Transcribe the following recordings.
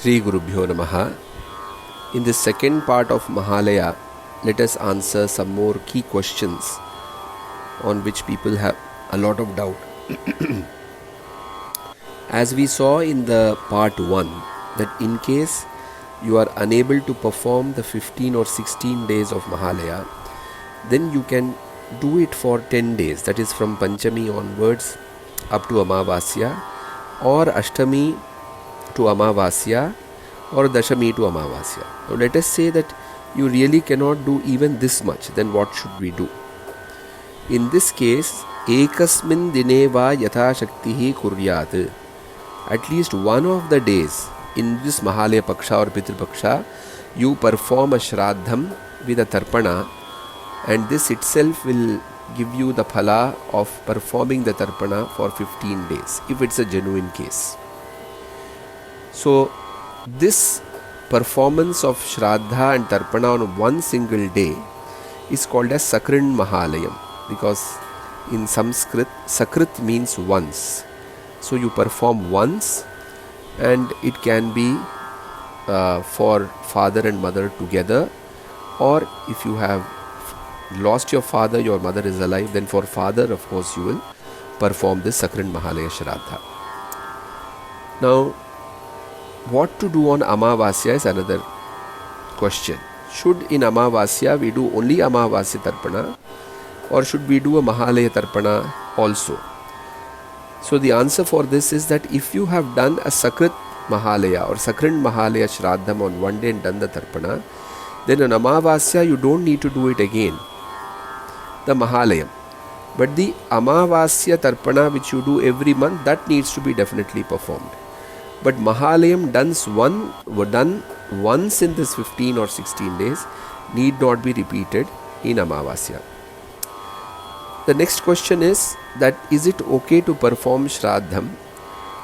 Shri Gurubhyo Namaha. In the second part of Mahalaya, let us answer some more key questions on which people have a lot of doubt. As we saw in the part 1, that in case you are unable to perform the 15 or 16 days of Mahalaya, then you can do it for 10 days, that is from Panchami onwards up to Amavasya, or Ashtami to Amavasya, or Dashami to Amavasya. Now let us say that you really cannot do even this much, then what should we do? In this case, Ekasmin dine va yatha shaktihi kuryat. At least one of the days in this Mahalaya Paksha or Pitru Paksha, you perform a Shraddham with a Tarpana, and this itself will give you the phala of performing the Tarpana for 15 days, if it's a genuine case. So, this performance of Shraddha and Tarpana on one single day is called as Sakrin Mahalayam, because in Sanskrit, Sakrit means once. So you perform once, and it can be for father and mother together, or if you have lost your father, your mother is alive, then for father, of course, you will perform this Sakrin Mahalaya Shraddha. Now, what to do on Amavasya is another question. Should in Amavasya we do only Amavasya Tarpana, or should we do a Mahalaya Tarpana also? So the answer for this is that if you have done a Sakrit Mahalaya or Sakrin Mahalaya Shraddham on one day and done the Tarpana, then on Amavasya you don't need to do it again, the Mahalayam. But the Amavasya Tarpana which you do every month, that needs to be definitely performed. But Mahalayam done once in this 15 or 16 days need not be repeated in Amavasya. The next question is that is it okay to perform Shraddham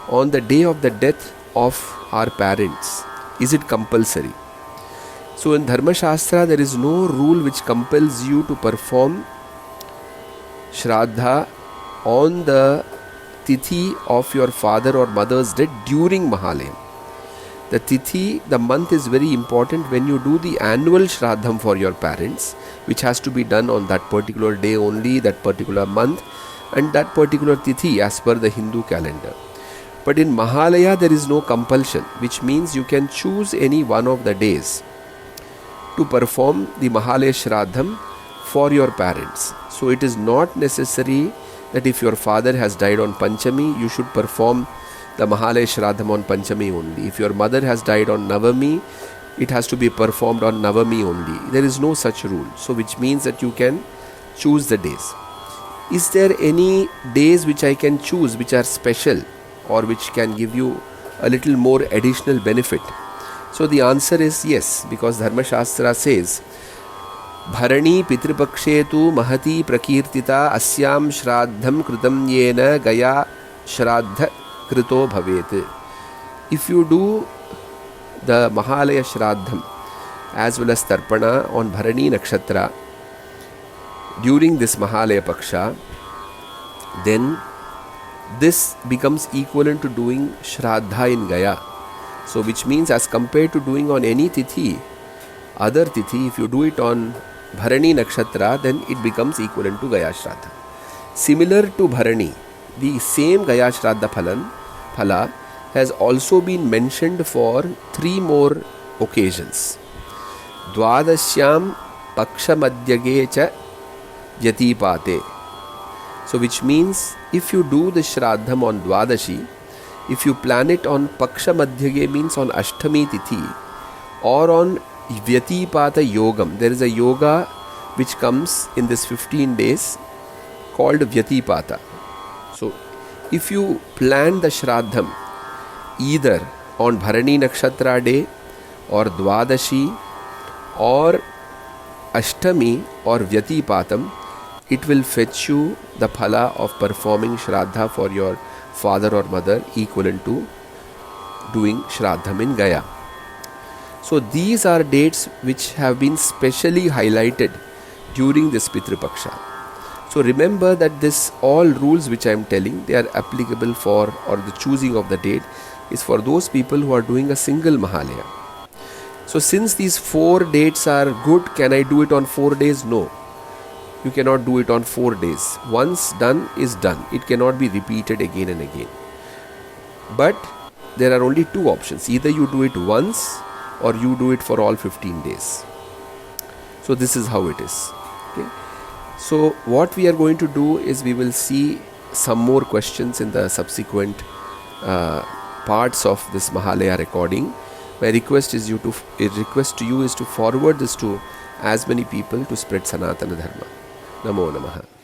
on the day of the death of our parents? Is it compulsory? So in Dharma Shastra there is no rule which compels you to perform Shraddha on the Tithi of your father or mother's death during Mahalayam. The Tithi, the month is very important when you do the annual Shraddham for your parents, which has to be done on that particular day only, that particular month, and that particular Tithi as per the Hindu calendar. But in Mahalaya there is no compulsion, which means you can choose any one of the days to perform the Mahalaya Shraddham for your parents. So it is not necessary that if your father has died on Panchami, you should perform the Mahalaya Shraddham on Panchami only. If your mother has died on Navami, it has to be performed on Navami only. There is no such rule. So which means that you can choose the days. Is there any days which I can choose which are special or which can give you a little more additional benefit? So the answer is yes, because Dharma Shastra says, Bharani Pitru Pakshetu Mahati Prakirtita Asyam Shraddham Kritam Yena Gaya Shraddha Krito Bhavet. If you do the Mahalaya Shraddham as well as Tarpana on Bharani Nakshatra during this Mahalaya Paksha, then this becomes equivalent to doing Shraddha in Gaya. So which means as compared to doing on any Tithi, other Tithi, if you do it on Bharani Nakshatra, then it becomes equivalent to Gaya Shraddha. Similar to Bharani, the same Gaya Shraddha phala has also been mentioned for 3 more occasions. Dvadashyam Paksha Madhyage cha Yatipate. So which means if you do the Shraddham on Dvadashi, if you plan it on Paksha Madhyage means on Ashtami Tithi, or on Vyatipata Yogam. There is a yoga which comes in this 15 days called Vyatipata. So, if you plan the Shraddham either on Bharani Nakshatra day or Dvadashi or Ashtami or Vyatipatam, it will fetch you the phala of performing Shraddha for your father or mother equivalent to doing Shraddham in Gaya. So these are dates which have been specially highlighted during this Pitru Paksha. So remember that this all rules which I am telling, they are applicable for, or the choosing of the date, is for those people who are doing a single Mahalaya. So since these 4 dates are good, can I do it on 4 days? No. You cannot do it on 4 days. Once done is done. It cannot be repeated again and again. But there are only 2 options. Either you do it once or you do it for all 15 days. So this is how it is. Okay. So what we are going to do is we will see some more questions in the subsequent parts of this Mahalaya recording. My request to you is to forward this to as many people to spread Sanatana Dharma. Namo Namaha.